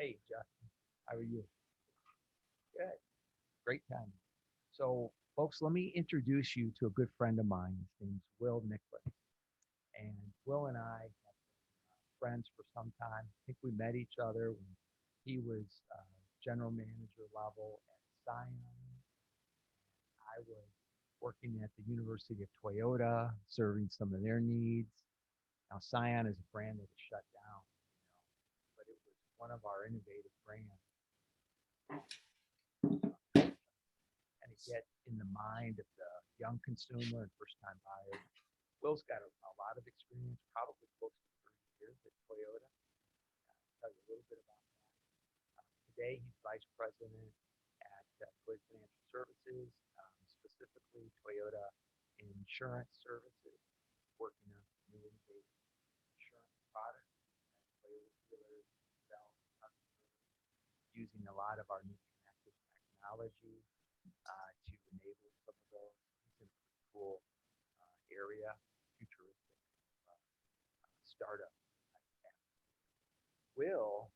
Hey, Justin, how are you? Good. Great time. So, folks, let me introduce you to a good friend of mine. His name's Will Nicklas. And Will and I have been friends for some time. I think we met each other when he was general manager level at Scion. I was working at the University of Toyota, serving some of their needs. Now, Scion is a brand that is shut down, but it was one of our innovative brands. Kind of get in the mind of the young consumer and first time buyer. Will's got a lot of experience, probably close to 30 years at Toyota. Tell you a little bit about that. Today, he's vice president at Toyota Financial Services, specifically Toyota Insurance Services, working on new innovative insurance products that Toyota dealers sell to customers, using a lot of our new connected technology to enable some of those. He's in a pretty cool area, futuristic startup like that. Will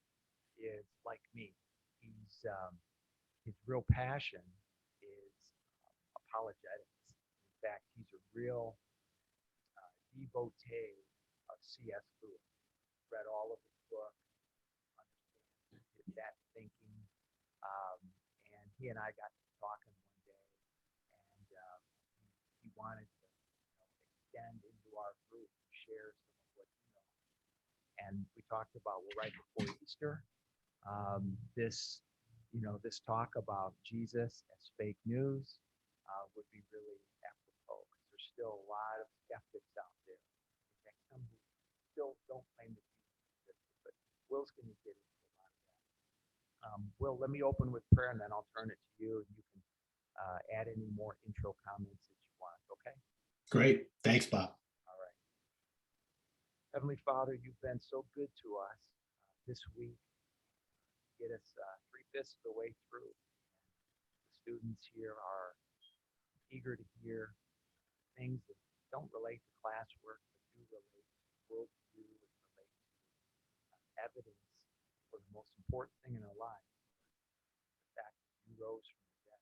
is like me. His real passion is apologetics. In fact, he's a real devotee of C.S. Lewis. Read all of his books, understands that thinking, um, and he and I got to talking one day, and he wanted to extend into our group and share some of what he knows. And we talked about, well, right before Easter, this talk about Jesus as fake news would be really apropos, because there's still a lot of skeptics out there. In fact, some who still don't claim that Jesus existed, but Will's going to get into a lot of that. Will, let me open with prayer, and then I'll turn it to you, and you can add any more intro comments that you want, okay? Great. Thanks, Bob. All right. Heavenly Father, you've been so good to us this week. Get us three-fifths of the way through. The students here are eager to hear things that don't relate to classwork, but do relate to worldview and relate to evidence for the most important thing in our lives, the fact that you rose from the dead.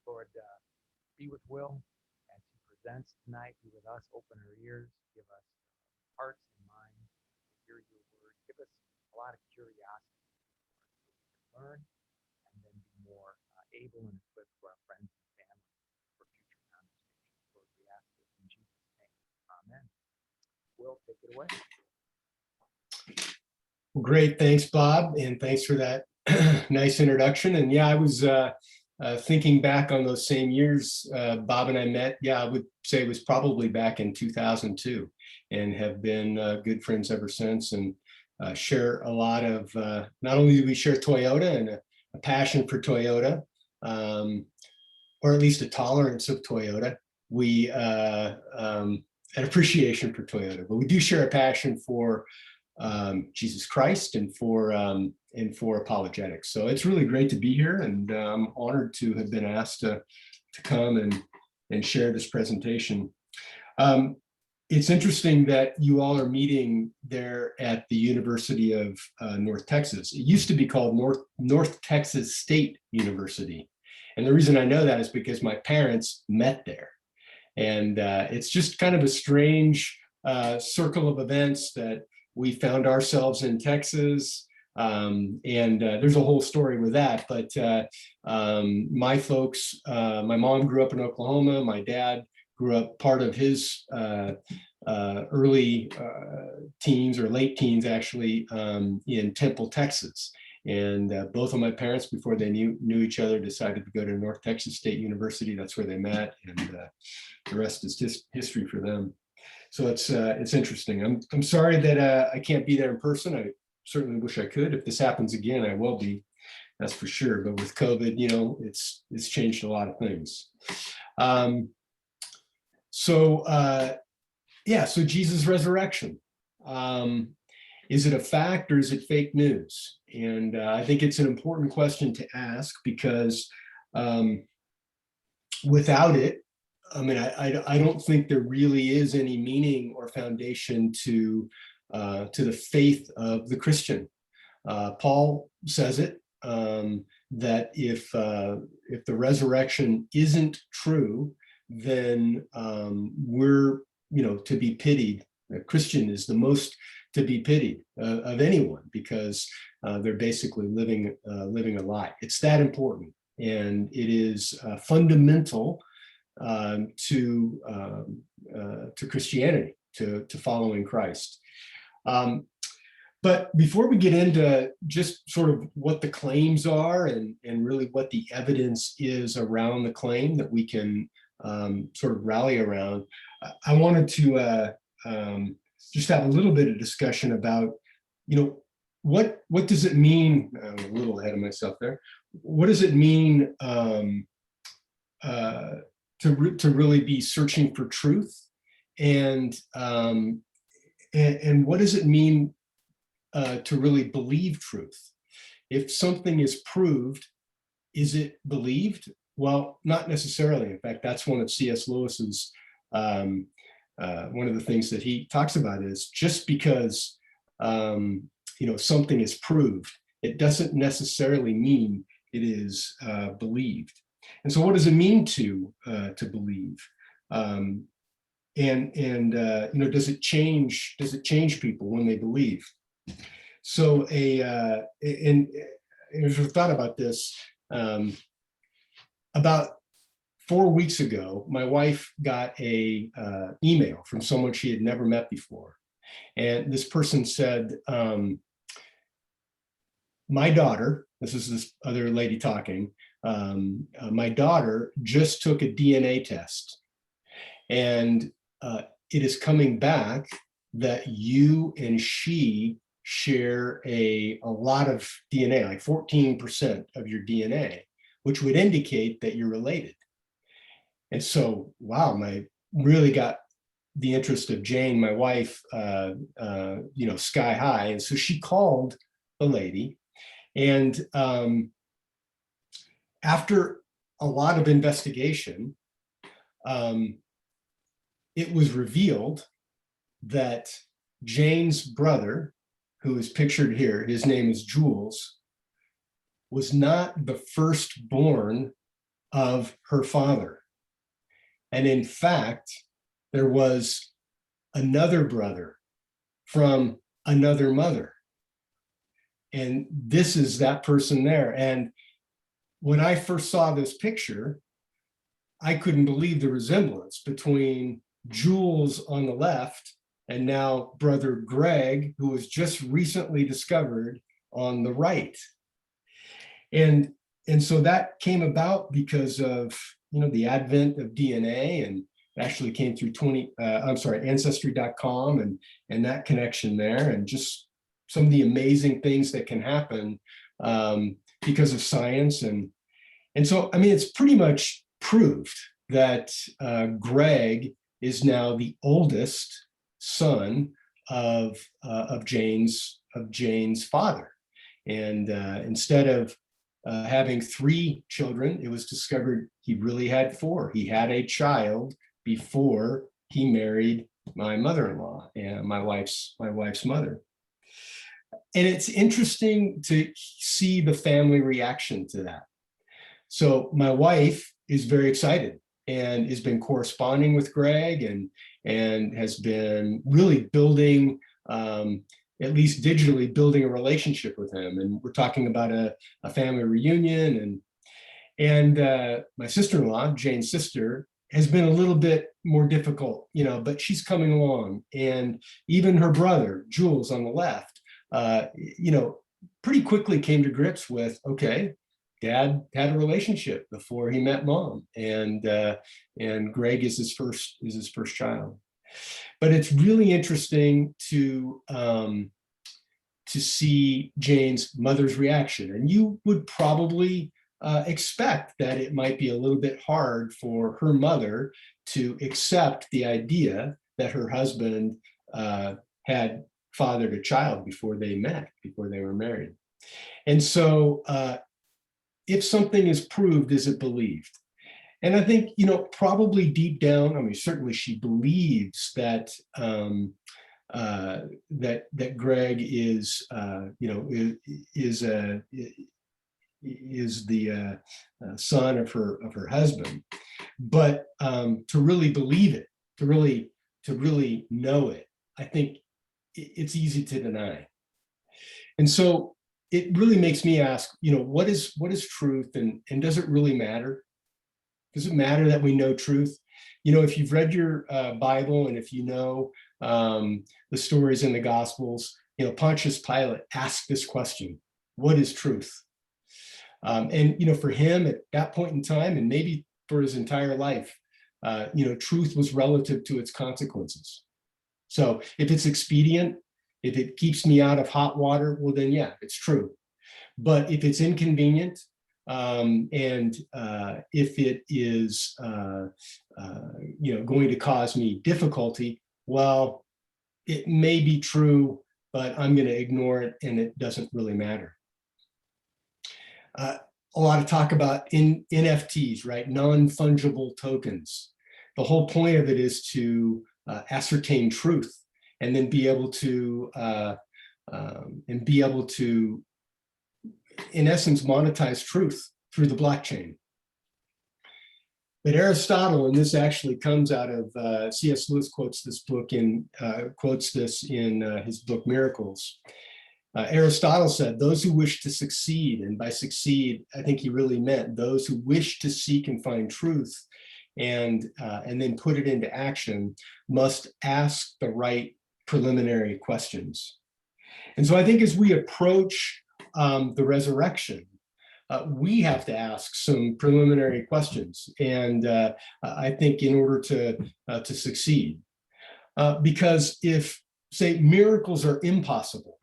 Lord, be with Will as he presents tonight. Be with us. Open our ears. Give us hearts and minds to hear your word. Give us a lot of curiosity so we can learn and then be more able and equipped for our friends and family for future conversations. Lord, we ask this in Jesus' name. Amen. Will, take it away. Well, great. Thanks, Bob. And thanks for that nice introduction. And yeah, I was thinking back on those same years Bob and I met. Yeah, I would say it was probably back in 2002, and have been good friends ever since, and share a lot of, not only do we share Toyota and a passion for Toyota, or at least a tolerance of Toyota, we an appreciation for Toyota, but we do share a passion for Jesus Christ and for apologetics. So it's really great to be here, and I'm honored to have been asked to come and share this presentation. It's interesting that you all are meeting there at the University of North Texas. It used to be called North Texas State University. And the reason I know that is because my parents met there. And it's just kind of a strange circle of events that we found ourselves in Texas. And there's a whole story with that. But my folks, my mom grew up in Oklahoma. My dad grew up part of his early teens, or late teens actually, in Temple, Texas. And both of my parents, before they knew each other, decided to go to North Texas State University. That's where they met, and the rest is history for them. So it's interesting. I'm sorry that I can't be there in person. I certainly wish I could. If this happens again, I will be, that's for sure. But with COVID, it's changed a lot of things. So Jesus' resurrection. Is it a fact or is it fake news? And I think it's an important question to ask, because without it, I mean, I don't think there really is any meaning or foundation to the faith of the Christian. Paul says it, that if the resurrection isn't true, then we're, to be pitied. A Christian is the most to be pitied of anyone, because they're basically living a lie. It's that important, and it is fundamental to Christianity, to following Christ. But before we get into just sort of what the claims are, and really what the evidence is around the claim that we can sort of rally around, I wanted to just have a little bit of discussion about, what does it mean? I'm a little ahead of myself there. What does it mean to really be searching for truth, and what does it mean to really believe truth? If something is proved, is it believed? Well, not necessarily. In fact, that's one of C.S. Lewis's, one of the things that he talks about is, just because something is proved, it doesn't necessarily mean it is believed. And so what does it mean to believe? Does it change people when they believe? So and as I've thought about this, about 4 weeks ago, my wife got a email from someone she had never met before. And this person said, my daughter, this is this other lady talking, my daughter just took a DNA test, and it is coming back that you and she share a lot of DNA, like 14% of your DNA, which would indicate that you're related. And so, wow, really got the interest of Jane, my wife, sky high. And so she called the lady, and after a lot of investigation, it was revealed that Jane's brother, who is pictured here, his name is Jules, was not the firstborn of her father. And in fact, there was another brother from another mother. And this is that person there. And when I first saw this picture, I couldn't believe the resemblance between Jules on the left and now brother Greg, who was just recently discovered, on the right. And so that came about because of the advent of DNA, and it actually came through ancestry.com and that connection there, and just some of the amazing things that can happen because of science. And so, I mean, it's pretty much proved that Greg is now the oldest son of Jane's father. And instead of having 3 children, it was discovered he really had 4. He had a child before he married my mother-in-law and my wife's mother. And it's interesting to see the family reaction to that. So my wife is very excited and has been corresponding with Greg, and has been really building, at least digitally, building a relationship with him. And we're talking about a family reunion. And my sister-in-law, Jane's sister, has been a little bit more difficult, but she's coming along. And even her brother, Jules, on the left, pretty quickly came to grips with, okay, Dad had a relationship before he met Mom, and Greg is his first child. But it's really interesting to see Jane's mother's reaction, and you would probably expect that it might be a little bit hard for her mother to accept the idea that her husband had fathered a child before they were married. And so if something is proved, is it believed? And I think, probably deep down, I mean, certainly she believes that that Greg is, is the son of her husband, but to really believe it, to really know it, I think it's easy to deny. And so it really makes me ask, what is truth, and does it really matter? Does it matter that we know truth? If you've read your Bible, and if the stories in the Gospels, Pontius Pilate asked this question: what is truth? And for him at that point in time, and maybe for his entire life, truth was relative to its consequences. So if it's expedient, if it keeps me out of hot water, well then yeah, it's true. But if it's inconvenient, and if it is going to cause me difficulty, well, it may be true, but I'm going to ignore it, and it doesn't really matter. A lot of talk about NFTs, right? Non-fungible tokens. The whole point of it is to ascertain truth, and then be able to, in essence, monetize truth through the blockchain. But Aristotle, and this actually comes out of C.S. Lewis quotes this in his book Miracles. Aristotle said, those who wish to succeed, and by succeed, I think he really meant those who wish to seek and find truth, and then put it into action, must ask the right preliminary questions. And so I think as we approach the resurrection, we have to ask some preliminary questions, and I think in order to succeed, because if, say, miracles are impossible,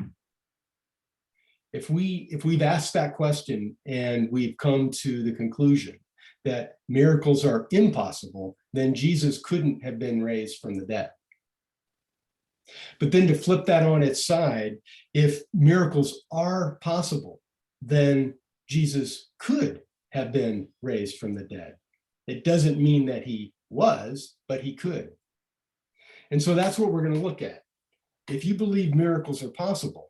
if we've asked that question and we've come to the conclusion that miracles are impossible, then Jesus couldn't have been raised from the dead. But then to flip that on its side, if miracles are possible, then Jesus could have been raised from the dead. It doesn't mean that he was, but he could. And so that's what we're going to look at. If you believe miracles are possible,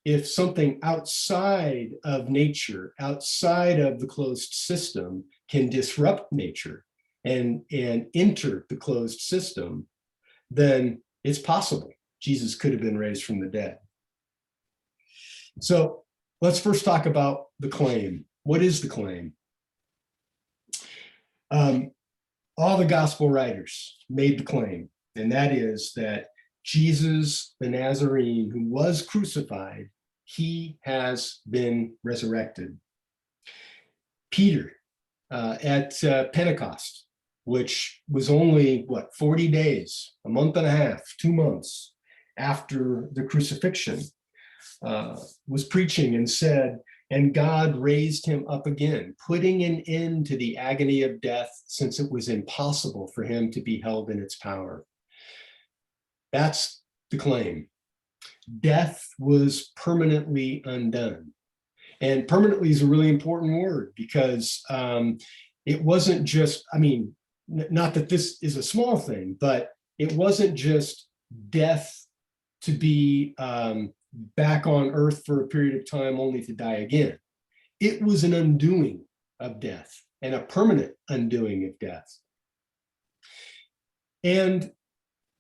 if something outside of nature, outside of the closed system, can disrupt nature and enter the closed system, then it's possible Jesus could have been raised from the dead. So let's first talk about the claim. What is the claim? All the gospel writers made the claim, and that is that Jesus the Nazarene, who was crucified, he has been resurrected. Peter at Pentecost, which was only, 40 days, a month and a half, 2 months after the crucifixion, was preaching and said, and God raised him up again, putting an end to the agony of death, since it was impossible for him to be held in its power. That's the claim. Death was permanently undone. And permanently is a really important word, because it wasn't just, not that this is a small thing, but it wasn't just death to be back on earth for a period of time only to die again. It was an undoing of death, and a permanent undoing of death. And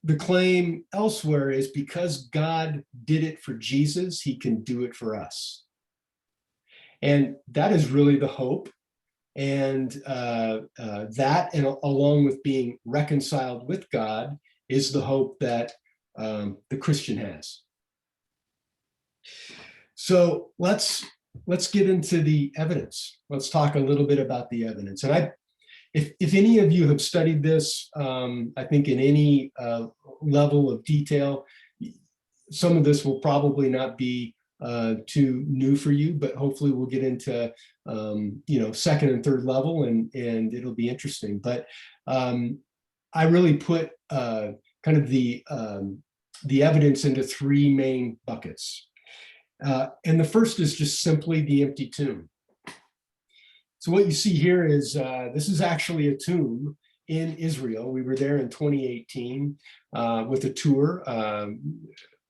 the claim elsewhere is, because God did it for Jesus, he can do it for us. And that is really the hope. And that, and along with being reconciled with God, is the hope that the Christian has. So let's get into the evidence. Let's talk a little bit about the evidence. And if any of you have studied this, I think in any level of detail, some of this will probably not be too new for you, but hopefully we'll get into second and third level, and it'll be interesting. But I really put kind of the evidence into three main buckets. And the first is just simply the empty tomb. So what you see here is, this is actually a tomb in Israel. We were there in 2018 with a tour.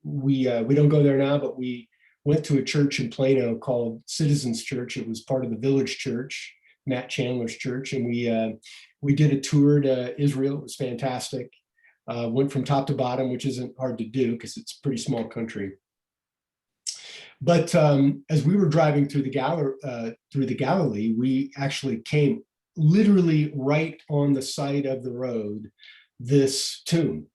We don't go there now, but we went to a church in Plano called Citizens Church. It was part of the Village Church, Matt Chandler's church, and we did a tour to Israel. It was fantastic. Went from top to bottom, which isn't hard to do because it's a pretty small country. But as we were driving through the Galilee, we actually came literally right on the side of the road, this tomb.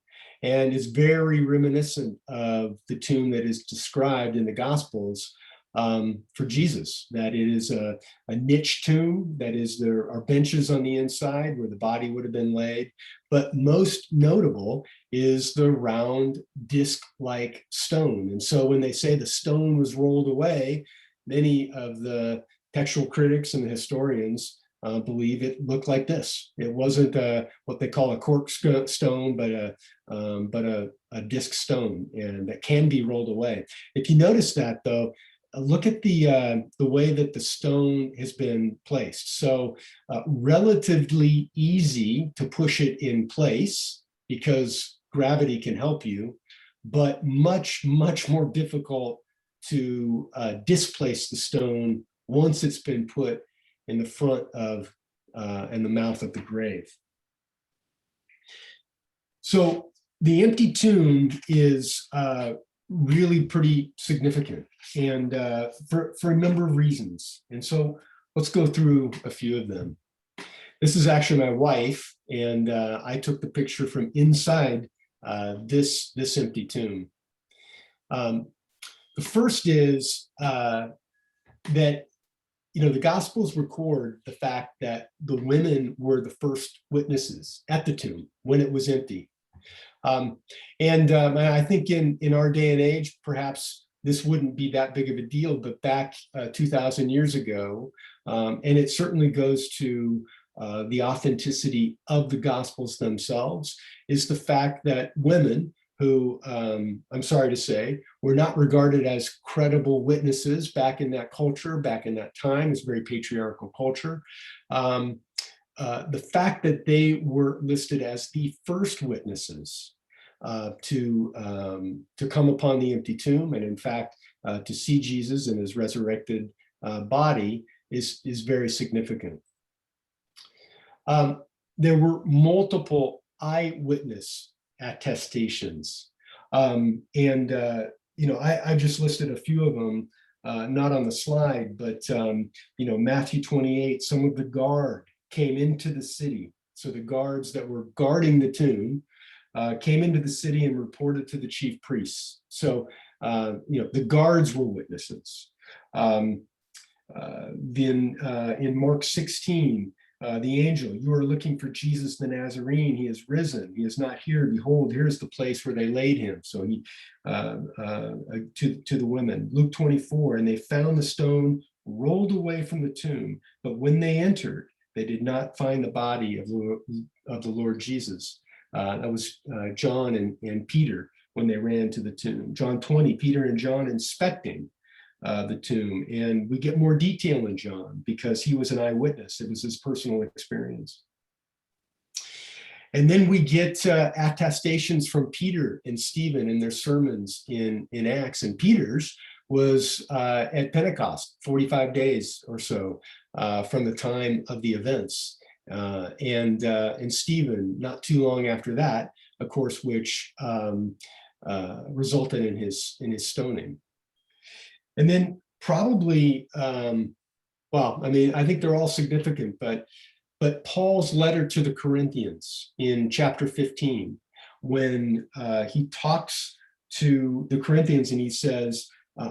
And is very reminiscent of the tomb that is described in the Gospels for Jesus, that it is a niche tomb, that is, there are benches on the inside where the body would have been laid. But most notable is the round disc-like stone. And so when they say the stone was rolled away, many of the textual critics and the historians believe it looked like this. It wasn't what they call a cork stone, but a disc stone, and that can be rolled away. If you notice that, though, look at the way that the stone has been placed. So relatively easy to push it in place because gravity can help you, but much, much more difficult to displace the stone once it's been put in the front of and the mouth of the grave. So the empty tomb is really pretty significant, and for a number of reasons. And so let's go through a few of them. This is actually my wife, and I took the picture from inside this empty tomb. The first is that the Gospels record the fact that the women were the first witnesses at the tomb when it was empty. And I think in our day and age, perhaps this wouldn't be that big of a deal, but back 2,000 years ago, and it certainly goes to the authenticity of the Gospels themselves, is the fact that women who, I'm sorry to say, were not regarded as credible witnesses back in that culture, back in that time. It's a very patriarchal culture. The fact that they were listed as the first witnesses to come upon the empty tomb, and in fact, to see Jesus in his resurrected body is very significant. There were multiple eyewitness attestations. I just listed a few of them, not on the slide, but Matthew 28, some of the guard came into the city. So the guards that were guarding the tomb came into the city and reported to the chief priests. So, the guards were witnesses. Then in Mark 16, the angel, you are looking for Jesus the Nazarene. He is risen. He is not here. Behold, here's the place where they laid him. So he to the women. Luke 24, and they found the stone rolled away from the tomb, but when they entered, they did not find the body of the Lord Jesus. That was John and Peter when they ran to the tomb. John 20, Peter and John inspecting the tomb. And we get more detail in John because he was an eyewitness. It was his personal experience. And then we get attestations from Peter and Stephen in their sermons in Acts. And Peter's was at Pentecost, 45 days or so from the time of the events. And Stephen, not too long after that, of course, which resulted in his stoning. And then probably, I think they're all significant, but Paul's letter to the Corinthians in chapter 15, when he talks to the Corinthians and he says,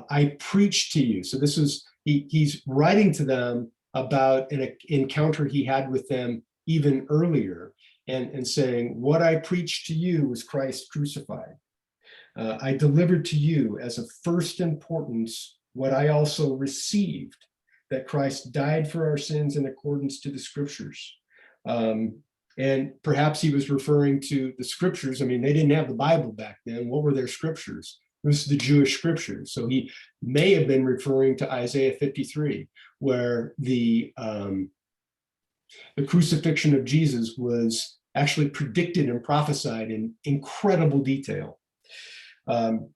I preach to you. So this is, he's writing to them about an encounter he had with them even earlier, and saying, what I preached to you was Christ crucified. I delivered to you as of first importance what I also received, that Christ died for our sins in accordance to the scriptures. And perhaps he was referring to the scriptures. I mean, they didn't have the Bible back then. What were their scriptures? It was the Jewish scriptures. So he may have been referring to Isaiah 53, where the crucifixion of Jesus was actually predicted and prophesied in incredible detail. And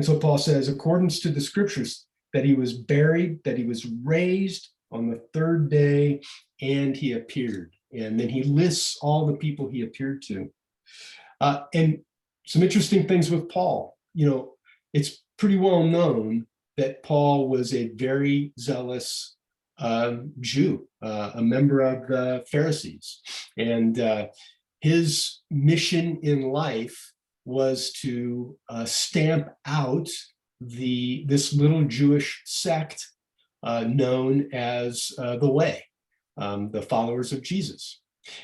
so Paul says, accordance to the scriptures, that he was buried, that he was raised on the third day, and he appeared. And then he lists all the people he appeared to. And some interesting things with Paul. It's pretty well known that Paul was a very zealous Jew, a member of the Pharisees. And his mission in life was to stamp out this little Jewish sect known as the Way, the followers of Jesus.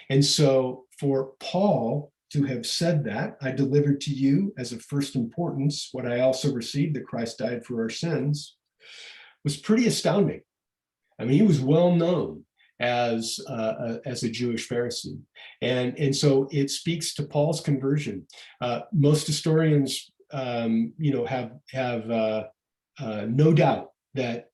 And so for Paul to have said that, I delivered to you as of first importance what I also received, that Christ died for our sins, was pretty astounding. I mean, he was well known as a Jewish Pharisee, and so it speaks to Paul's conversion. Most historians, have no doubt that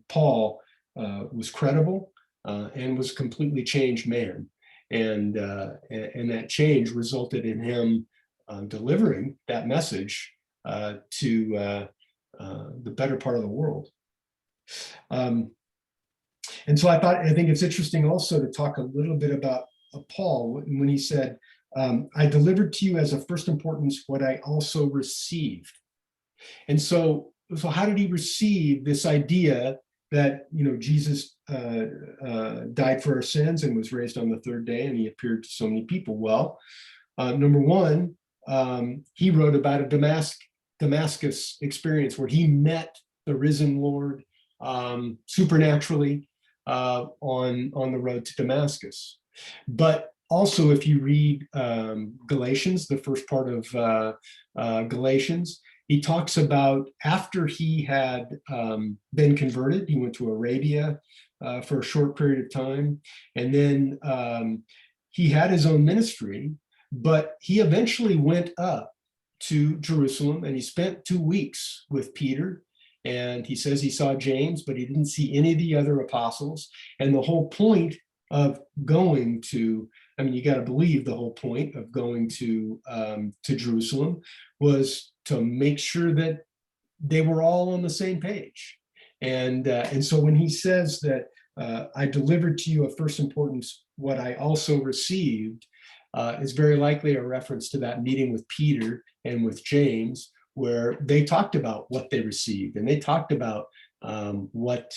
Paul was credible and was a completely changed man, and that change resulted in him delivering that message to the better part of the world. And so I think it's interesting also to talk a little bit about Paul when he said, I delivered to you as of first importance what I also received. And so how did he receive this idea that, Jesus died for our sins and was raised on the third day, and he appeared to so many people? Well, number one, he wrote about a Damascus experience where he met the risen Lord supernaturally on the road to Damascus. But also, if you read Galatians, the first part of Galatians, he talks about after he had been converted, he went to Arabia for a short period of time, and then he had his own ministry, but he eventually went up to Jerusalem and he spent 2 weeks with Peter. And he says he saw James, but he didn't see any of the other apostles. And the whole point of going to, you got to believe the whole point of going to Jerusalem was to make sure that they were all on the same page. And so when he says that I delivered to you of first importance what I also received, is very likely a reference to that meeting with Peter and with James, where they talked about what they received, and they talked about what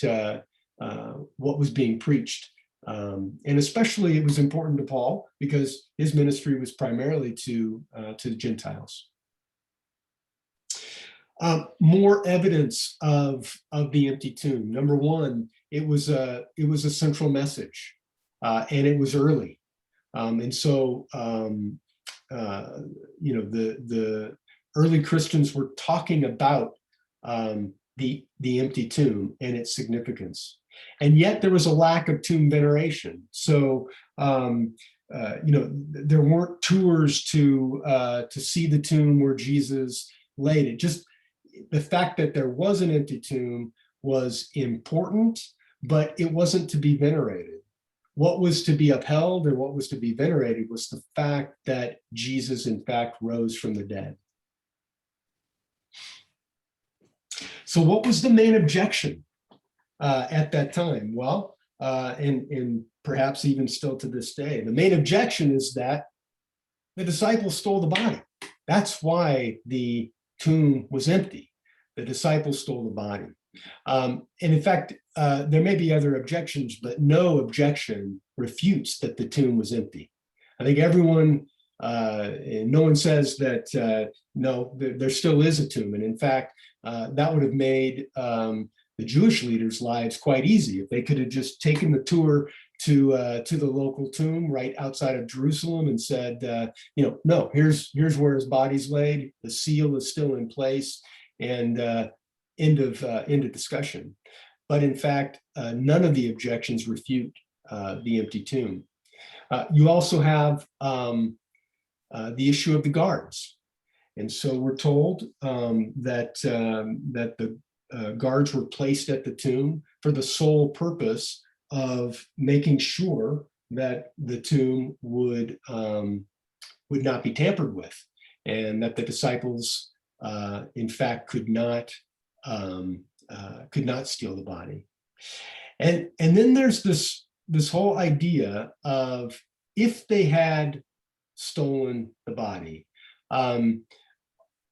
was being preached. And especially it was important to Paul because his ministry was primarily to the Gentiles. More evidence of the empty tomb. Number one, it was a central message, and it was early. And so the early Christians were talking about the empty tomb and its significance, and yet there was a lack of tomb veneration. So there weren't tours to see the tomb where Jesus laid it. Just the fact that there was an empty tomb was important, but it wasn't to be venerated. What was to be upheld and what was to be venerated was the fact that Jesus, in fact, rose from the dead. So what was the main objection at that time? Well, and perhaps even still to this day, the main objection is that the disciples stole the body. That's why the tomb was empty. The disciples stole the body. And in fact, there may be other objections, but no objection refutes that the tomb was empty. I think everyone, no one says that, no, there still is a tomb. And in fact, that would have made the Jewish leaders' lives quite easy if they could have just taken the tour to the local tomb right outside of Jerusalem and said, no, here's where his body's laid. The seal is still in place, and end of discussion. But in fact, none of the objections refute the empty tomb. You also have the issue of the guards. And so we're told that the guards were placed at the tomb for the sole purpose of making sure that the tomb would not be tampered with, and that the disciples, in fact, could not steal the body. And then there's this whole idea of, if they had stolen the body, a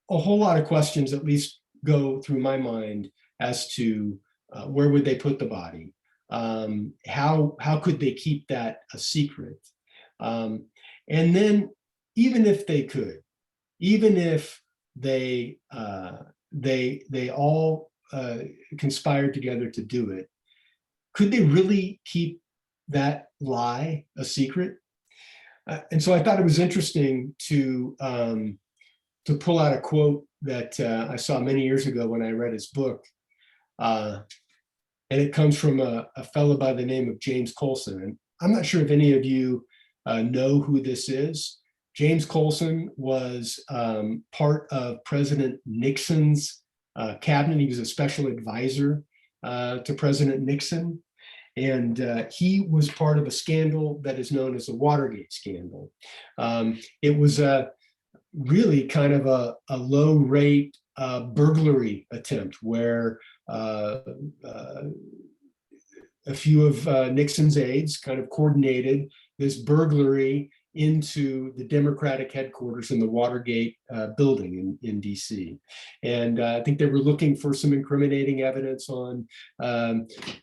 whole lot of questions at least go through my mind as to where would they put the body? How could they keep that a secret? And then, even if they could, even if they all conspired together to do it, could they really keep that lie a secret? And so I thought it was interesting to pull out a quote that I saw many years ago when I read his book. And it comes from a fellow by the name of James Colson. And I'm not sure if any of you know who this is. James Colson was part of President Nixon's cabinet. He was a special advisor to President Nixon. And he was part of a scandal that is known as the Watergate scandal. It was really kind of a low rate burglary attempt where a few of Nixon's aides kind of coordinated this burglary into the Democratic headquarters in the Watergate building in DC. And I think they were looking for some incriminating evidence on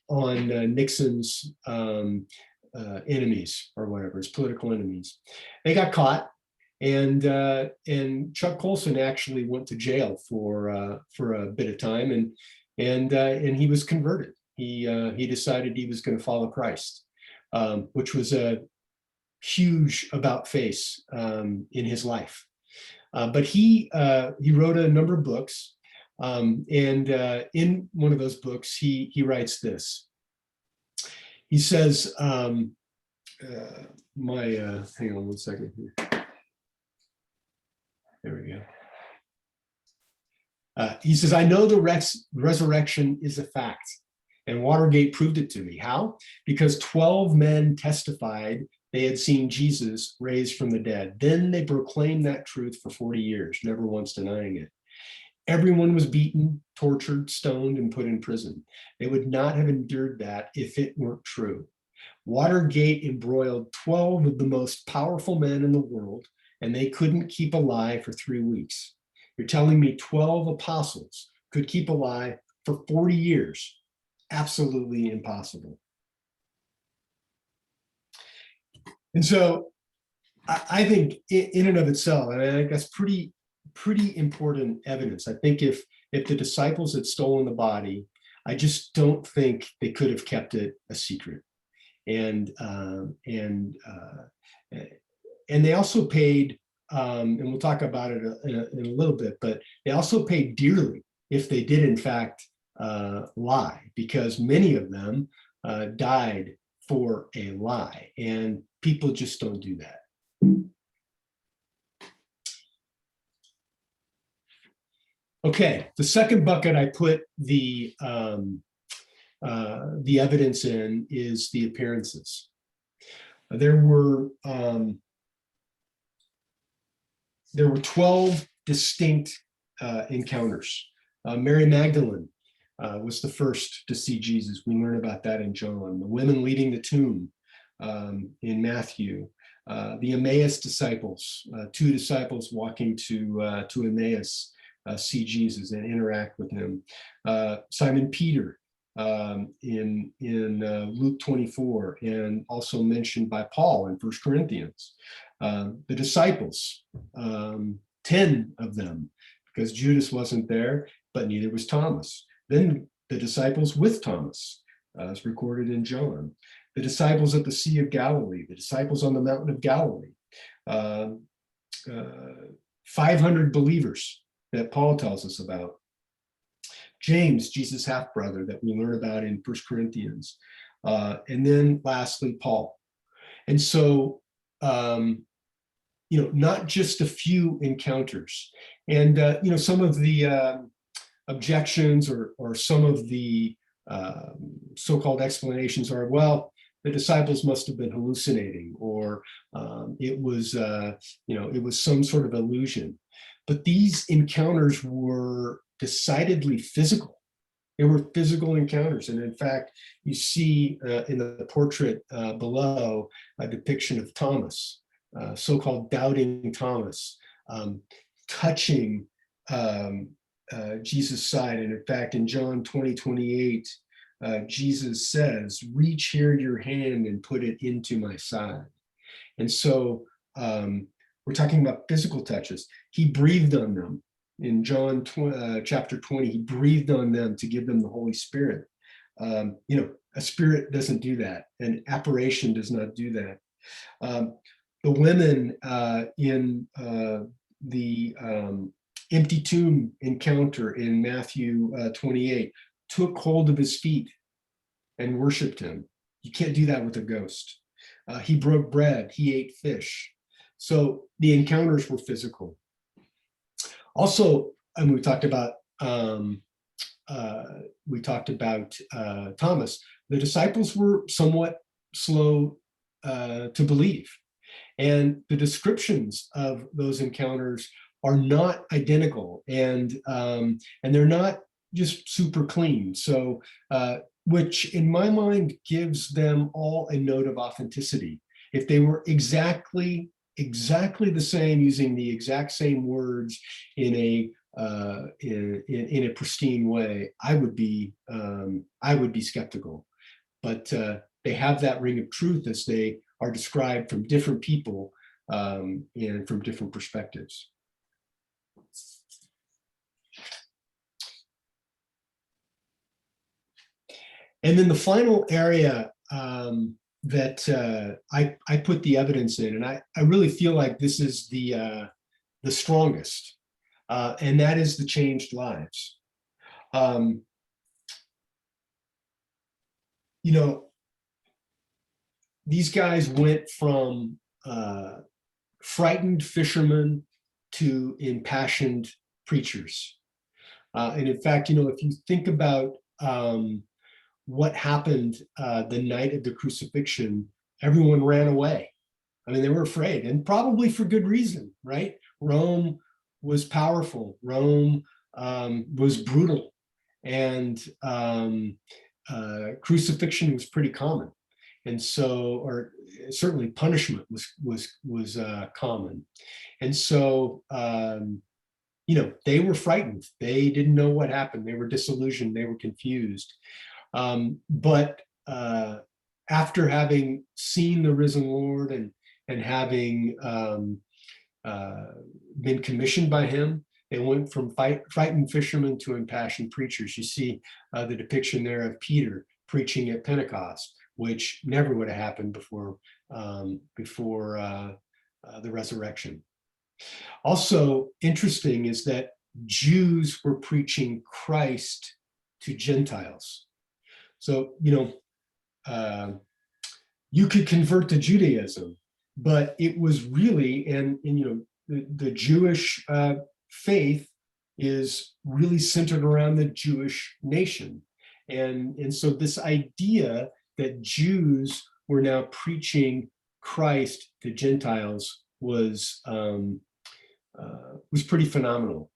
Nixon's enemies, or whatever, his political enemies. They got caught. And Chuck Colson actually went to jail for a bit of time, and he was converted. He decided he was going to follow Christ, which was a huge about face in his life. But he wrote a number of books, and in one of those books he writes this. He says, hang on one second here. There we go. He says, I know the resurrection is a fact, and Watergate proved it to me. How? Because 12 men testified they had seen Jesus raised from the dead. Then they proclaimed that truth for 40 years, never once denying it. Everyone was beaten, tortured, stoned, and put in prison. They would not have endured that if it weren't true. Watergate embroiled 12 of the most powerful men in the world, and they couldn't keep alive for 3 weeks. You're telling me 12 apostles could keep alive for 40 years? Absolutely impossible. And so I think in and of itself, and I think that's pretty important evidence. I think if the disciples had stolen the body, I just don't think they could have kept it a secret. And they also paid, and we'll talk about it in a little bit, but they also paid dearly if they did in fact lie, because many of them died for a lie, and people just don't do that. Okay, the second bucket I put the evidence in is the appearances. There were 12 distinct encounters. Mary Magdalene was the first to see Jesus. We learn about that in John. The women leading the tomb in Matthew. The Emmaus disciples, 2 disciples walking to Emmaus, see Jesus and interact with him. Simon Peter in Luke 24, and also mentioned by Paul in 1 Corinthians. The disciples, 10 of them, because Judas wasn't there, but neither was Thomas. Then the disciples with Thomas, as recorded in John. The disciples at the Sea of Galilee, the disciples on the mountain of Galilee. 500 believers that Paul tells us about. James, Jesus' half-brother, that we learn about in 1 Corinthians. And then lastly, Paul. And so, not just a few encounters. And, some of the objections or some of the so-called explanations are, well, the disciples must have been hallucinating, or it was, it was some sort of illusion. But these encounters were decidedly physical. They were physical encounters. And in fact, you see in the portrait below a depiction of Thomas, so-called doubting Thomas, touching Jesus' side. And in fact, in John 20:28, Jesus says, "Reach here your hand and put it into my side." And so we're talking about physical touches. He breathed on them. In John chapter 20, he breathed on them to give them the Holy Spirit. A spirit doesn't do that. An apparition does not do that. The women in the empty tomb encounter in Matthew 28 took hold of his feet and worshiped him. You can't do that with a ghost. He broke bread, he ate fish. So the encounters were physical. Also, and we talked about Thomas. The disciples were somewhat slow to believe, and the descriptions of those encounters are not identical, and they're not just super clean. So, which in my mind gives them all a note of authenticity. If they were exactly the same, using the exact same words in a pristine way, I would be skeptical. But they have that ring of truth as they are described from different people and from different perspectives. And then the final area that I put the evidence in, and I really feel like this is the strongest, and that is the changed lives. These guys went from frightened fishermen to impassioned preachers. And in fact, if you think about what happened the night of the crucifixion, everyone ran away. I mean, they were afraid, and probably for good reason, right? Rome was powerful. Rome was brutal, and crucifixion was pretty common. And so, or certainly punishment was common. And so, they were frightened. They didn't know what happened. They were disillusioned. They were confused. But after having seen the risen Lord and having been commissioned by him, they went from frightened fishermen to impassioned preachers. You see the depiction there of Peter preaching at Pentecost, which never would have happened before the resurrection. Also interesting is that Jews were preaching Christ to Gentiles. So, you could convert to Judaism, but it was really, and the Jewish faith is really centered around the Jewish nation. And so this idea that Jews were now preaching Christ to Gentiles was pretty phenomenal.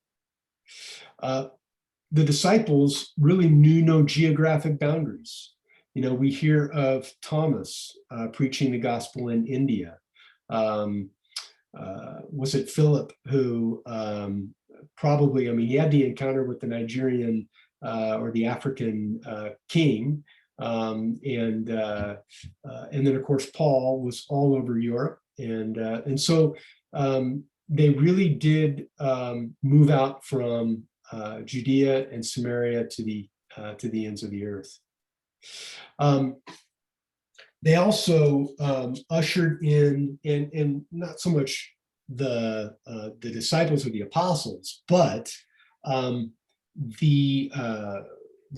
The disciples really knew no geographic boundaries. We hear of Thomas preaching the gospel in India. Was it Philip who probably, he had the encounter with the Nigerian or the African king. And then of course, Paul was all over Europe. And so they really did move out from Judea and Samaria to the ends of the earth. They also ushered in, and not so much the disciples or the apostles, but the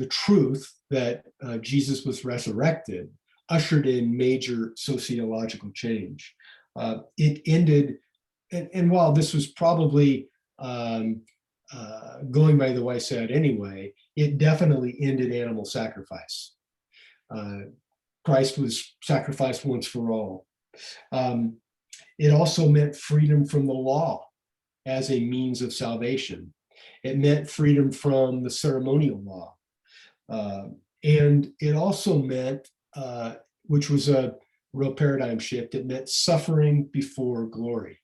truth that Jesus was resurrected ushered in major sociological change. It ended, and while this was probably going by the wayside anyway, it definitely ended animal sacrifice. Of Christ was sacrificed once for all. It also meant freedom from the law as a means of salvation. It meant freedom from the ceremonial law. And it also meant, which was a real paradigm shift, it meant suffering before glory.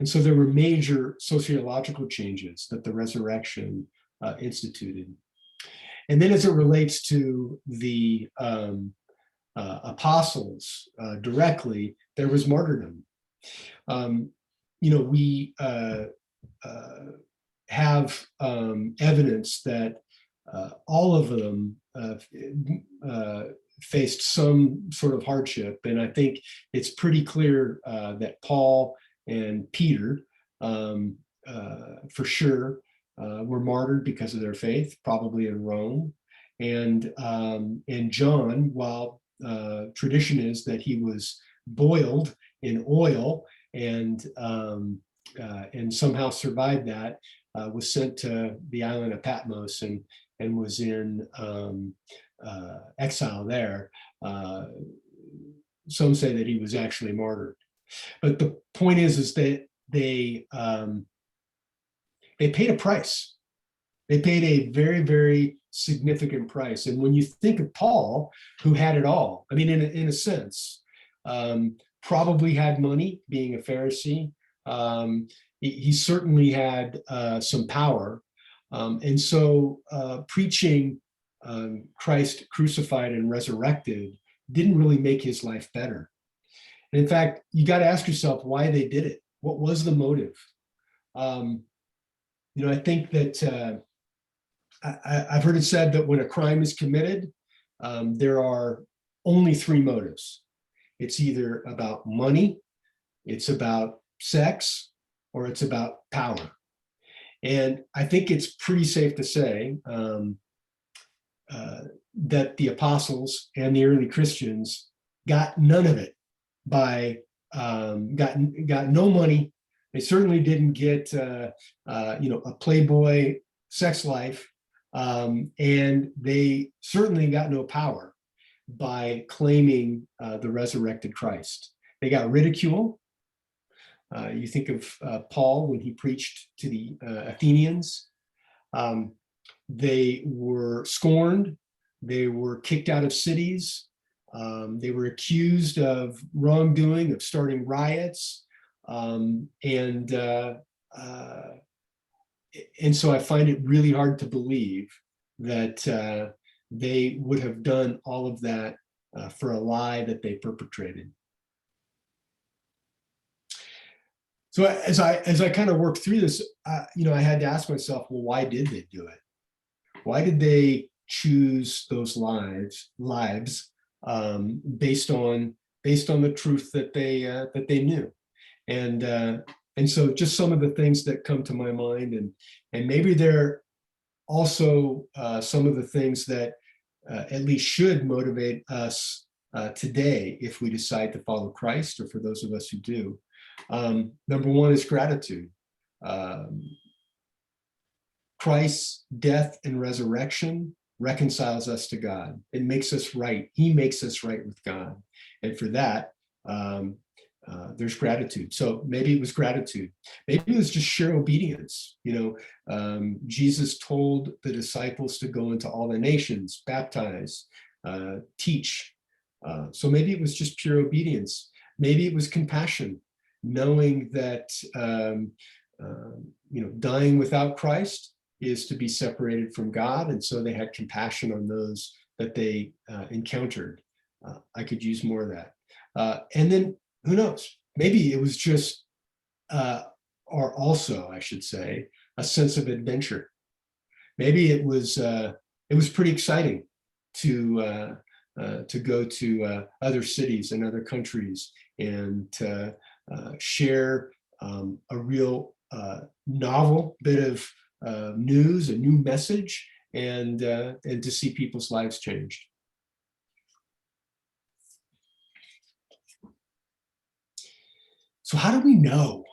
And so there were major sociological changes that the resurrection instituted. And then as it relates to the apostles directly, there was martyrdom. We have evidence that all of them faced some sort of hardship. And I think it's pretty clear that Paul and Peter, for sure, were martyred because of their faith, probably in Rome. And John, while tradition is that he was boiled in oil and somehow survived that, was sent to the island of Patmos and was in exile there. Some say that he was actually martyred. But the point is that they paid a price. They paid a very, very significant price. And when you think of Paul, who had it all, I mean, in a sense, probably had money, being a Pharisee. He certainly had some power. And so preaching Christ crucified and resurrected didn't really make his life better. And in fact, you got to ask yourself why they did it. What was the motive? I think that I've heard it said that when a crime is committed, there are only three motives. It's either about money, it's about sex, or it's about power. And I think it's pretty safe to say that the apostles and the early Christians got none of it by got no money. They certainly didn't get a Playboy sex life, and they certainly got no power by claiming the resurrected Christ. They got ridicule. You think of Paul when he preached to the Athenians. They were scorned. They were kicked out of cities. They were accused of wrongdoing, of starting riots. And so I find it really hard to believe that they would have done all of that for a lie that they perpetrated. So as I kind of worked through this, I had to ask myself, well, why did they do it? Why did they choose those lives based on the truth that they knew? And so just some of the things that come to my mind, and maybe they're also some of the things that at least should motivate us today if we decide to follow Christ, or for those of us who do. Number one is gratitude. Christ's death and resurrection reconciles us to God. It makes us right. He makes us right with God. And for that, there's gratitude. So maybe it was gratitude. Maybe it was just sheer obedience. Jesus told the disciples to go into all the nations, baptize, teach. So maybe it was just pure obedience. Maybe it was compassion, knowing that dying without Christ is to be separated from God, and so they had compassion on those that they encountered. I could use more of that. And then who knows? Maybe it was just, or also, I should say, a sense of adventure. Maybe it was pretty exciting to go to other cities and other countries and to share a real novel bit of news, a new message, and to see people's lives changed. So how do we know?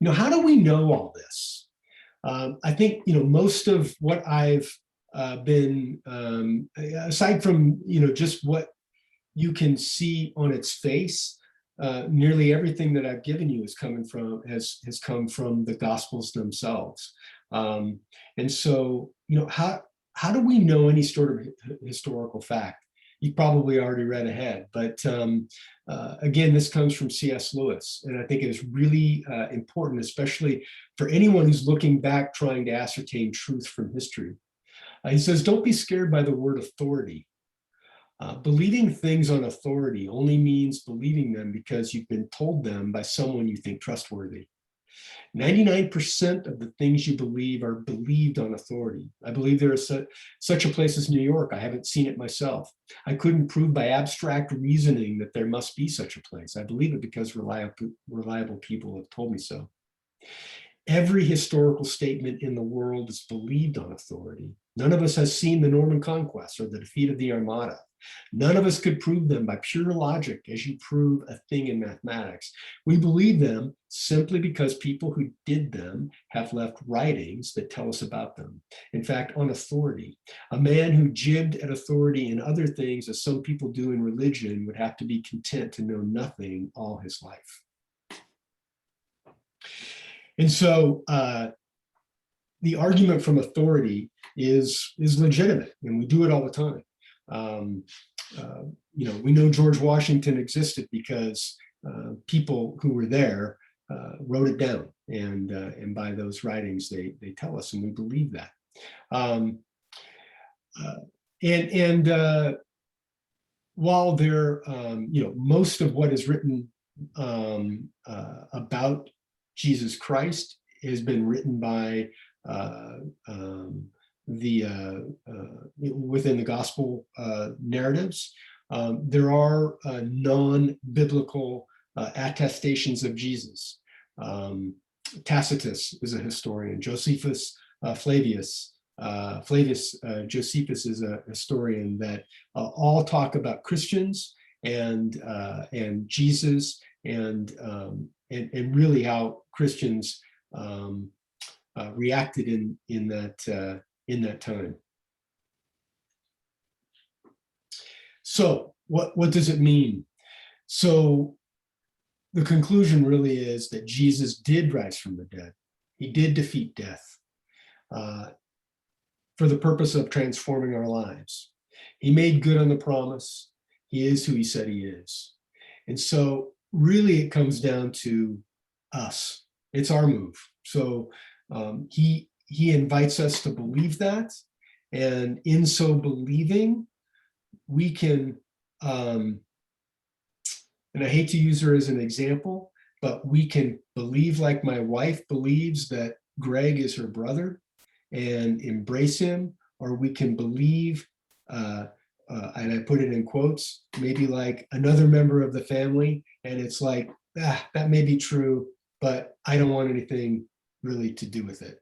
How do we know all this? I think most of what I've been, aside from just what you can see on its face, nearly everything that I've given you has come from the Gospels themselves. And so, how do we know any sort of historical fact? You probably already read ahead, but again, this comes from C.S. Lewis, and I think it is really important, especially for anyone who's looking back trying to ascertain truth from history. He says, don't be scared by the word authority. Believing things on authority only means believing them because you've been told them by someone you think trustworthy. 99% of the things you believe are believed on authority. I believe there is such a place as New York. I haven't seen it myself. I couldn't prove by abstract reasoning that there must be such a place. I believe it because reliable people have told me so. Every historical statement in the world is believed on authority. None of us has seen the Norman Conquest or the defeat of the Armada. None of us could prove them by pure logic as you prove a thing in mathematics. We believe them simply because people who did them have left writings that tell us about them. In fact, on authority, a man who jibbed at authority in other things, as some people do in religion, would have to be content to know nothing all his life. And so the argument from authority is legitimate, and we do it all the time. We know George Washington existed because people who were there wrote it down, and by those writings they tell us, and we believe that. While there, most of what is written about Jesus Christ has been written by within the gospel narratives. There are non-biblical attestations of Jesus. Tacitus is a historian. Josephus Flavius Josephus is a historian that all talk about Christians and Jesus and really how Christians reacted in that time. So what does it mean? So the conclusion really is that Jesus did rise from the dead. He did defeat death for the purpose of transforming our lives. He made good on the promise. He is who he said he is. And so really it comes down to us. It's our move. So he invites us to believe that. And in so believing, we can, and I hate to use her as an example, but we can believe like my wife believes that Greg is her brother and embrace him, or we can believe, and I put it in quotes, maybe like another member of the family, and it's like, that may be true, but I don't want anything really to do with it.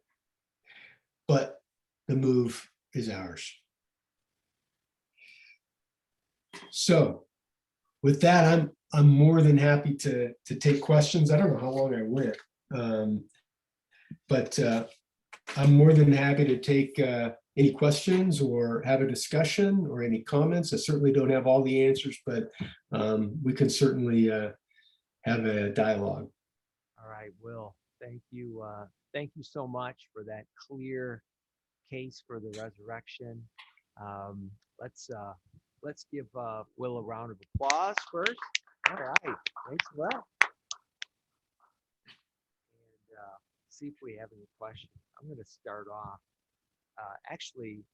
But the move is ours. So with that, I'm more than happy to take questions. I don't know how long I went, but I'm more than happy to take any questions or have a discussion or any comments. I certainly don't have all the answers, but we can certainly have a dialogue. All right, Will, thank you. Thank you so much for that clear case for the resurrection. Let's give Will a round of applause first. All right, thanks, Will. And see if we have any questions. I'm going to start off, actually,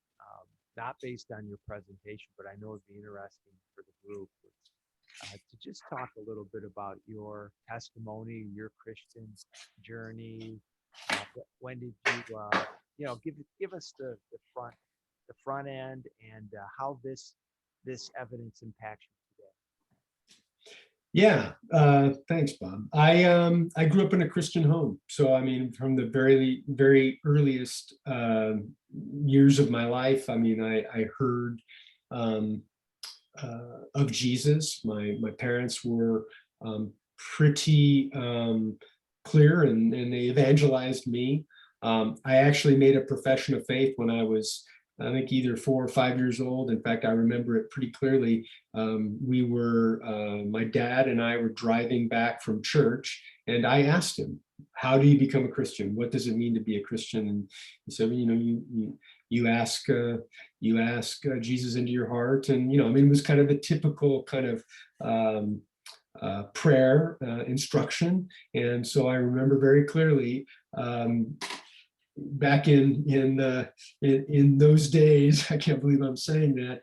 not based on your presentation, but I know it'd be interesting for the group to just talk a little bit about your testimony, your Christian journey. When did you, give us the front end and how this evidence impacts you today. Yeah, thanks, Bob. I grew up in a Christian home, so I mean, from the very, very earliest years of my life, I mean, I heard of Jesus. My parents were pretty clear, and they evangelized me. I actually made a profession of faith when I was I think either 4 or 5 years old. In fact, I remember it pretty clearly. My dad and I were driving back from church, and I asked him, "How do you become a Christian? What does it mean to be a Christian?" And he said, "You know, you ask Jesus into your heart." And I mean, it was kind of a typical kind of um, prayer instruction. And so I remember very clearly, back in those days, I can't believe I'm saying that,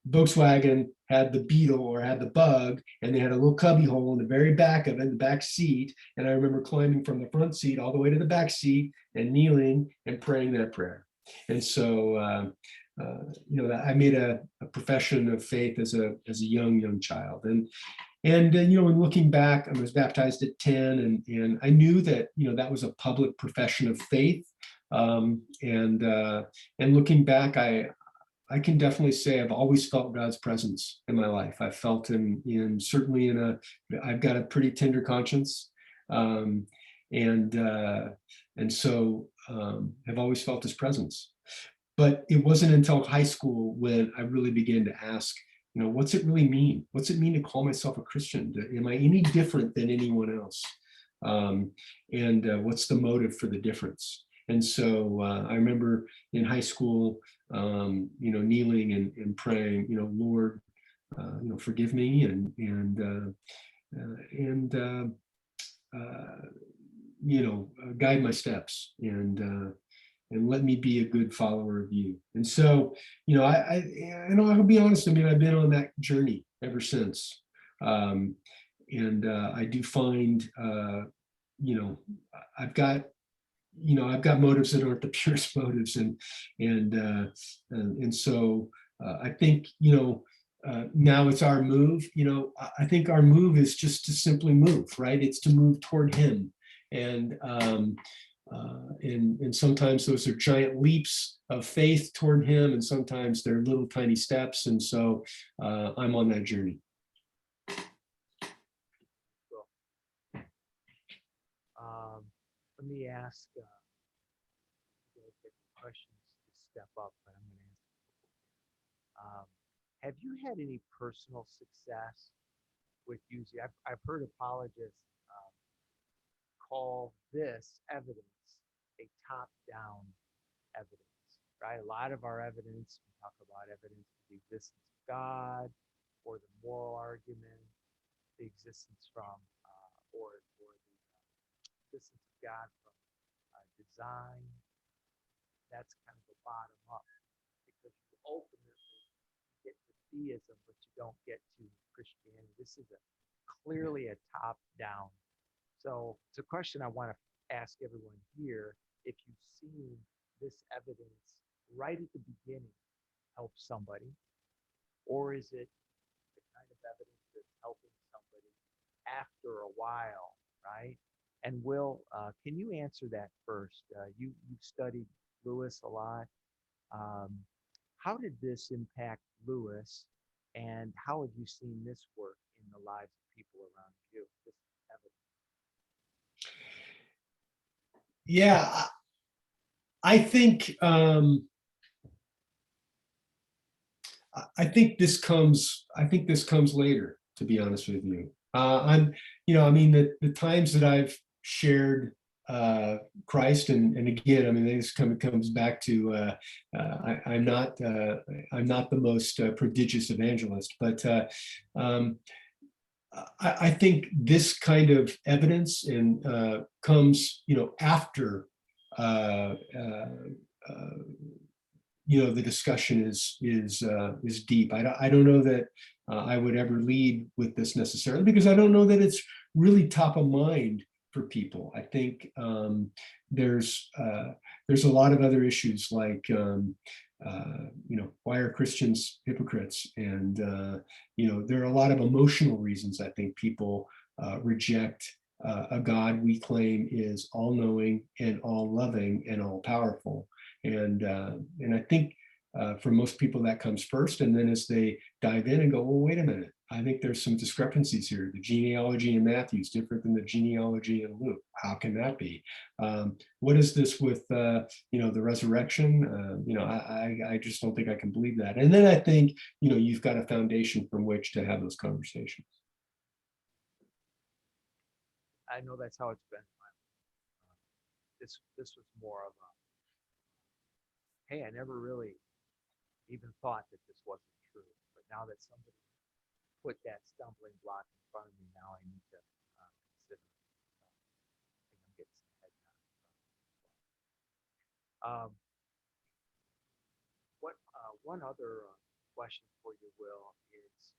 Volkswagen had the Beetle, or had the Bug, and they had a little cubby hole in the very back of it, the back seat. And I remember climbing from the front seat all the way to the back seat and kneeling and praying that prayer. And so I made a profession of faith as a young child. And when looking back, I was baptized at 10, and I knew that that was a public profession of faith. And looking back, I can definitely say I've always felt God's presence in my life. I've felt him certainly I've got a pretty tender conscience, and so I've always felt his presence. But it wasn't until high school when I really began to ask, what's it really mean? What's it mean to call myself a Christian? Am I any different than anyone else? And what's the motive for the difference? And so I remember in high school, kneeling and praying, Lord, forgive me and guide my steps, and let me be a good follower of you. And so, I'll be honest, I mean, I've been on that journey ever since. And I do find, I've got, I've got motives that aren't the purest motives. And so I think, now it's our move. I think our move is just to simply move, right? It's to move toward him. And sometimes those are giant leaps of faith toward him, and sometimes they're little tiny steps. And so I'm on that journey. Cool. Let me ask questions to step up, but I'm going to ask. Have you had any personal success with using? I've heard apologists call this evidence a top-down evidence, right? A lot of our evidence, we talk about evidence of the existence of God, or the moral argument, the existence from, or the existence of God from design. That's kind of the bottom up, because you ultimately get to theism, but you don't get to Christianity. This is clearly a top-down. So it's a question I want to ask everyone here. If you've seen this evidence right at the beginning help somebody, or is it the kind of evidence that's helping somebody after a while, right? And Will, can you answer that first? You've studied Lewis a lot. Um, how did this impact Lewis, and how have you seen this work in the lives of people around you? This evidence. Yeah, I think I think this comes later, to be honest with you. I mean, the times that I've shared Christ, and again, I mean, this comes back to I'm not the most prodigious evangelist, but I think this kind of evidence comes, after uh, uh, uh, the discussion is deep. I don't know that I would ever lead with this necessarily, because I don't know that it's really top of mind for people. I think there's a lot of other issues, like why are Christians hypocrites? And there are a lot of emotional reasons I think people reject a God we claim is all knowing and all loving and all powerful. And I think for most people that comes first. And then as they dive in and go, well, wait a minute, I think there's some discrepancies here. The genealogy in Matthew is different than the genealogy in Luke. How can that be? What is this with, the resurrection? I just don't think I can believe that. And then I think, you've got a foundation from which to have those conversations. I know that's how it's been. This was more of a, hey, I never really even thought that this wasn't true. But now that somebody put that stumbling block in front of me, now I need to consider. I think I'm getting some head nods. One other question for you, Will, is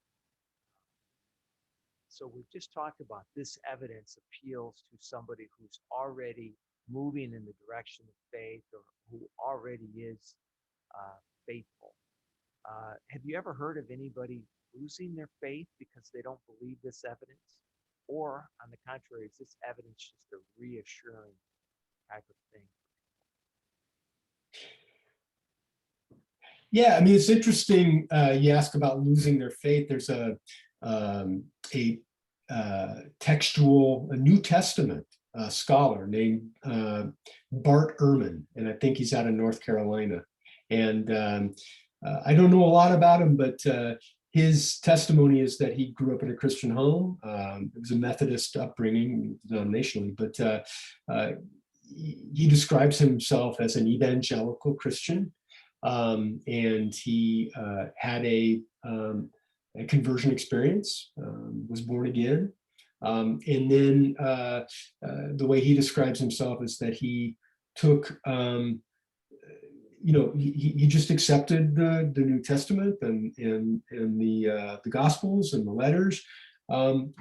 so we've just talked about this evidence appeals to somebody who's already moving in the direction of faith or who already is faithful. Have you ever heard of anybody losing their faith because they don't believe this evidence? Or, on the contrary, is this evidence just a reassuring type of thing? Yeah, I mean, it's interesting. You ask about losing their faith. There's a New Testament scholar named Bart Ehrman, and I think he's out of North Carolina. And I don't know a lot about him, but his testimony is that he grew up in a Christian home. It was a Methodist upbringing denominationally, but he describes himself as an evangelical Christian. And he had a conversion experience, was born again. And then the way he describes himself is that he took, he just accepted the New Testament and the Gospels and the letters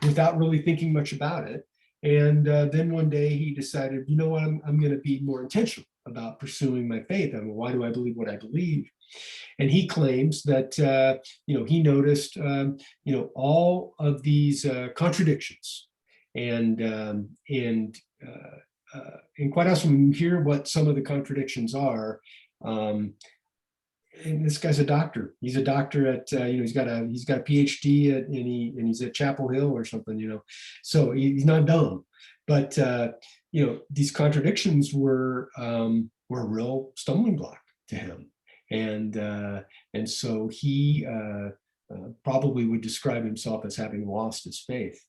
without really thinking much about it. And then one day he decided, you know what, I'm going to be more intentional about pursuing my faith. I mean, why do I believe what I believe? And he claims that, he noticed, all of these contradictions. And quite often when you hear what some of the contradictions are, and this guy's a doctor. He's a doctor at, he's got a PhD and he's at Chapel Hill or something, so he's not dumb. But these contradictions were a real stumbling block to him, and so he probably would describe himself as having lost his faith.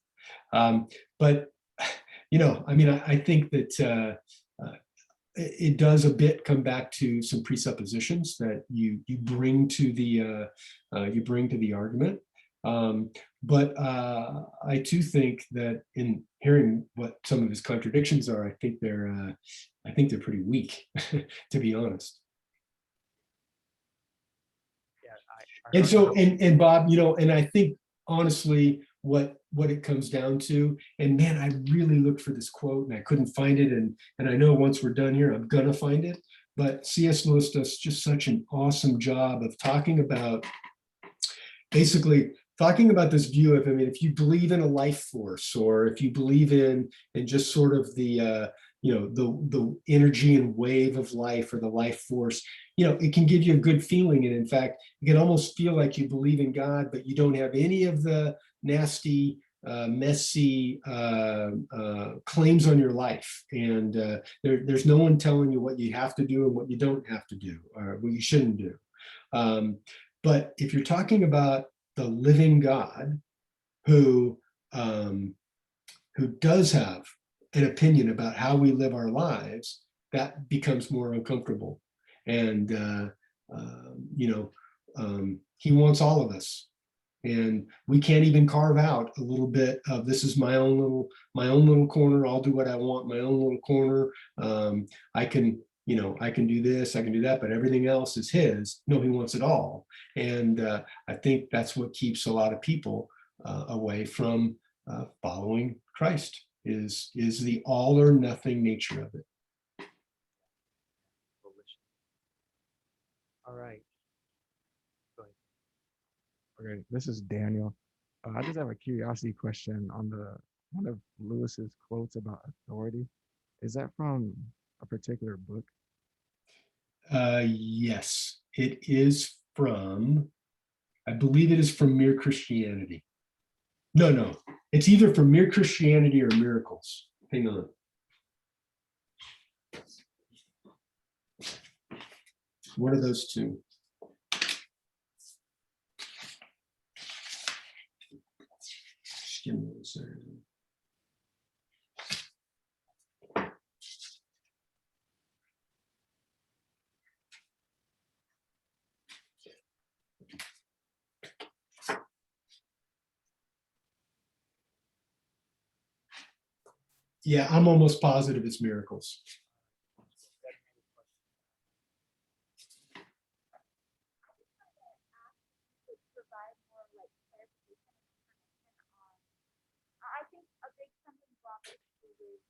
But I think that it does a bit come back to some presuppositions that you bring to the argument. But I too think that in hearing what some of his contradictions are, I think they're pretty weak, to be honest. Yeah, and so and Bob, and I think honestly what it comes down to, and man, I really looked for this quote and I couldn't find it, and I know once we're done here I'm gonna find it, but C.S. Lewis does just such an awesome job of talking about this view of, if you believe in a life force, or if you believe in just sort of the the energy and wave of life, or the life force, it can give you a good feeling. And in fact, you can almost feel like you believe in God, but you don't have any of the nasty, messy claims on your life. And there's no one telling you what you have to do and what you don't have to do, or what you shouldn't do. But if you're talking about the living God who does have an opinion about how we live our lives, that becomes more uncomfortable. And he wants all of us, and we can't even carve out a little bit of, this is my own little corner, I'll do what I want, my own little corner. I can do this, I can do that, but everything else is his. No, he wants it all. And I think that's what keeps a lot of people away from following Christ, is the all or nothing nature of it. All right. Go ahead. Okay, this is Daniel. I just have a curiosity question on one of Lewis's quotes about authority. Is that from a particular book? Yes. it is from, I believe it is from Mere Christianity. No, it's either from Mere Christianity or Miracles. Hang on. One of those two. Just give me one second. Yeah, I'm almost positive it's Miracles. Provide more like clarification and information on. I think a big stumbling block issue with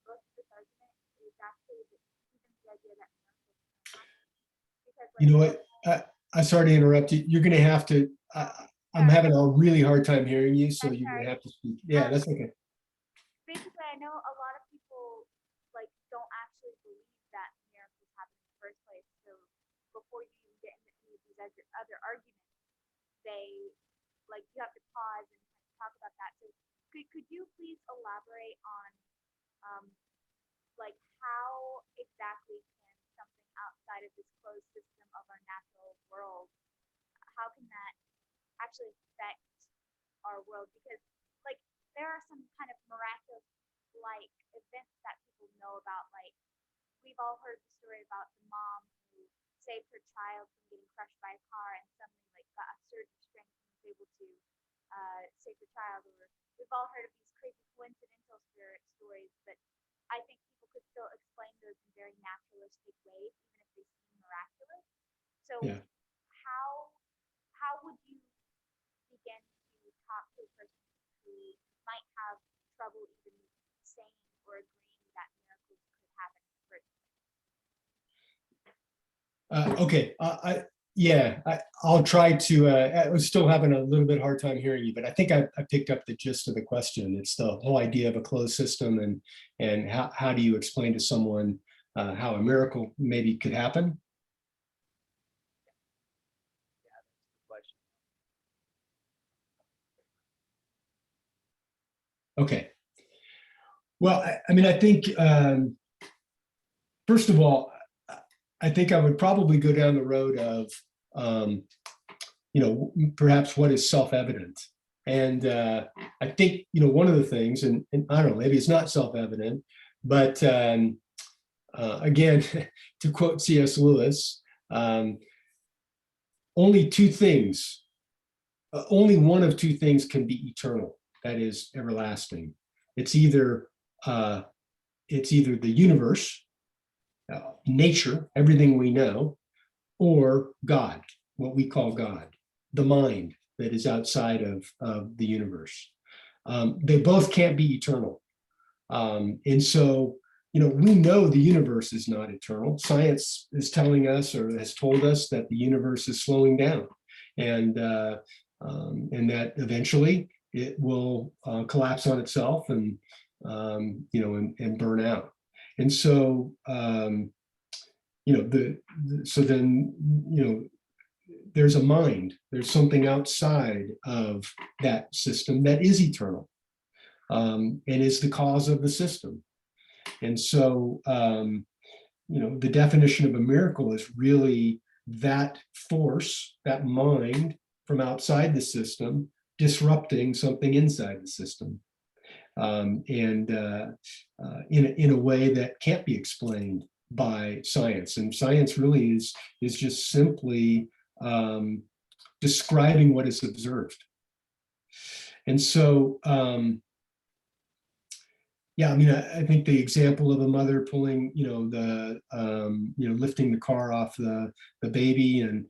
both of this argument is actually even the idea that miracles can happen. Because You know like what? I'm sorry to interrupt you. You're going to have to. I'm having a really hard time hearing you, so I'm you're going sorry. to have to speak. Yeah, that's okay. Basically, I know a lot of people like don't actually believe that miracles happen in the first place. So before you even get into any of these other arguments, they like you have to pause and kind of talk about that. So could you please elaborate on um, like how exactly can something outside of this closed system of our natural world, how can that actually affect our world? Because like there are some kind of miraculous like events that people know about. Like we've all heard the story about the mom who saved her child from getting crushed by a car and suddenly like got a surge of strength and was able to save the child. Or we've all heard of these crazy coincidental spirit stories, but I think people could still explain those in very naturalistic ways, even if they seem miraculous. So Yeah. how would you begin to talk to a person who might have trouble even saying or agreeing that miracles could happen in the first place? Okay. I'll try to. I was still having a little bit hard time hearing you, but I think I picked up the gist of the question. It's the whole idea of a closed system, and how do you explain to someone how a miracle maybe could happen? Yeah, that's the question. Okay. Well, I mean, I think first of all, I think I would probably go down the road of perhaps what is self-evident. And I think, one of the things, and I don't know, maybe it's not self-evident, but again, to quote C.S. Lewis, only two things, only one of two things can be eternal, that is everlasting. It's either the universe, nature, everything we know, or God, what we call God, the mind that is outside of the universe. They both can't be eternal. And so, we know the universe is not eternal. Science is telling us, or has told us, that the universe is slowing down, and that eventually it will collapse on itself and burn out. And so, so then, there's a mind, there's something outside of that system that is eternal, and is the cause of the system. And so, the definition of a miracle is really that force, that mind from outside the system, disrupting something inside the system, and in a way that can't be explained by science. And science really is just simply describing what is observed. And so, yeah, I mean, I think the example of a mother pulling, lifting the car off the baby, and,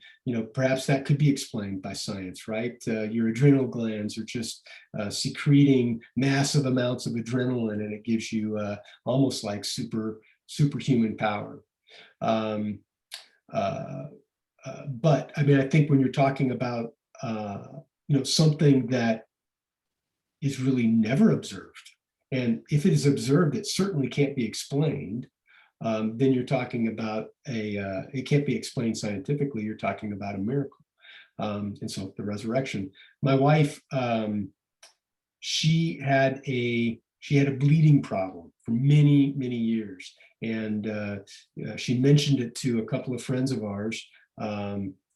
perhaps that could be explained by science, right? Your adrenal glands are just secreting massive amounts of adrenaline, and it gives you almost like superhuman power. But I mean, I think when you're talking about, something that is really never observed, and if it is observed, it certainly can't be explained. then you're talking about it can't be explained scientifically. You're talking about a miracle. And so the resurrection. My wife, she had a bleeding problem for many, many years. And she mentioned it to a couple of friends of ours.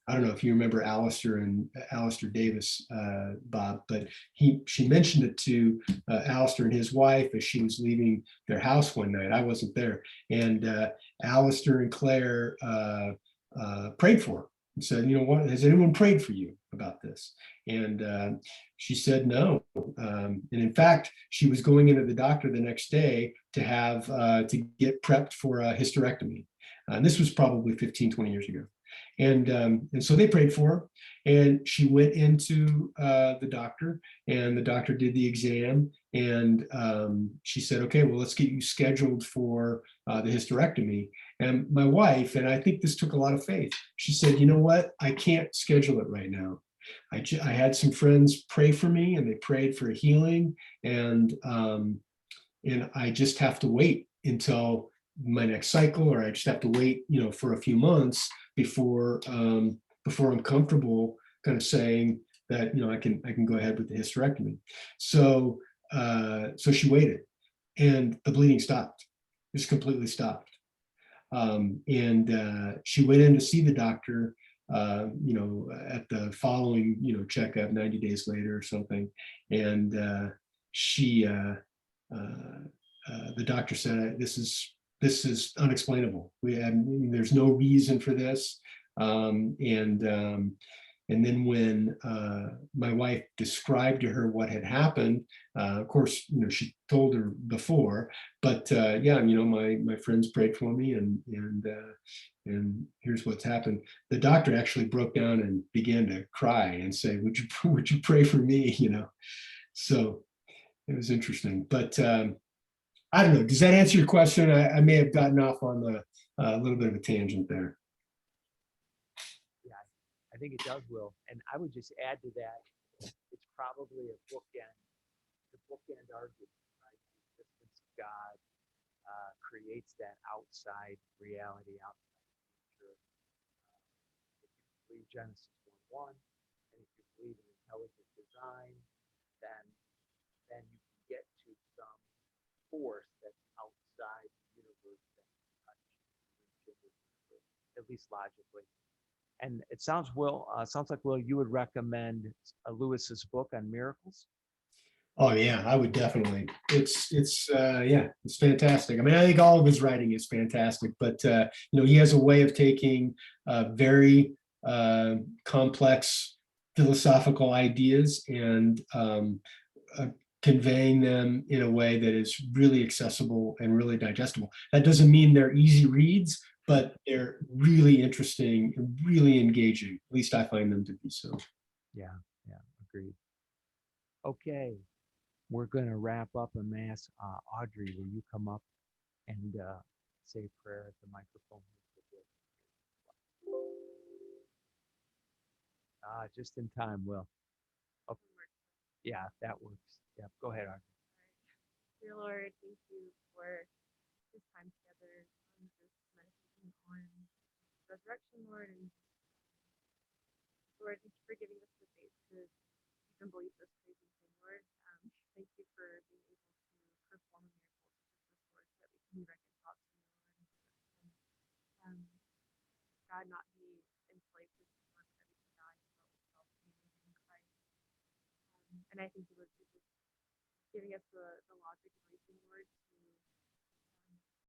I don't know if you remember Alistair Davis, Bob, but she mentioned it to Alistair and his wife as she was leaving their house one night. I wasn't there. And Alistair and Claire prayed for her and said, you know what, has anyone prayed for you about this? And she said no. And in fact, she was going into the doctor the next day to have to get prepped for a hysterectomy. And this was probably 15, 20 years ago. And so they prayed for her, and she went into the doctor, and the doctor did the exam, and she said, okay, well, let's get you scheduled for the hysterectomy. And my wife, and I think this took a lot of faith, she said, you know what, I can't schedule it right now. I had some friends pray for me, and they prayed for healing, and I just have to wait until my next cycle, or I just have to wait, for a few months before I'm comfortable kind of saying that, I can go ahead with the hysterectomy. So she waited, and the bleeding stopped, just completely stopped. And she went in to see the doctor, at the following, checkup 90 days later or something. And the doctor said, this is unexplainable. There's no reason for this. And then when my wife described to her what had happened, of course, she told her before, but yeah, my friends prayed for me, and here's what's happened. The doctor actually broke down and began to cry and say, would you pray for me? So it was interesting, but I don't know. Does that answer your question? I may have gotten off on a little bit of a tangent there. Yeah, I think it does, Will. And I would just add to that, it's probably the bookend argument, right? The existence of God creates that outside reality, outside nature. If you believe Genesis 1:1, and if you believe in intelligent design, then you can get to some force that's outside the universe that can touch the universe, at least logically. And it sounds like Will, you would recommend Lewis's book on miracles. Oh yeah, I would definitely. It's fantastic. I mean, I think all of his writing is fantastic, but he has a way of taking very complex philosophical ideas and conveying them in a way that is really accessible and really digestible. That doesn't mean they're easy reads, but they're really interesting and really engaging. At least I find them to be so. Yeah, agreed. Okay, we're going to wrap up and ask Audrey, will you come up and say a prayer at the microphone? Just in time, Will. Okay. Yeah, that works. Yeah, go ahead, Audrey. Dear Lord, thank you for this time together on this meditation on resurrection, Lord, and Lord, thank you for giving us the faith to even believe this crazy thing, Lord. Thank you for being able to perform a miracle such as this, Lord, so that we can be reconciled to you, Lord, and God not be enslaved to this work, that we can die to ourselves and be in Christ. And I thank you, Lord, for just giving us the logic and reason, Lord, to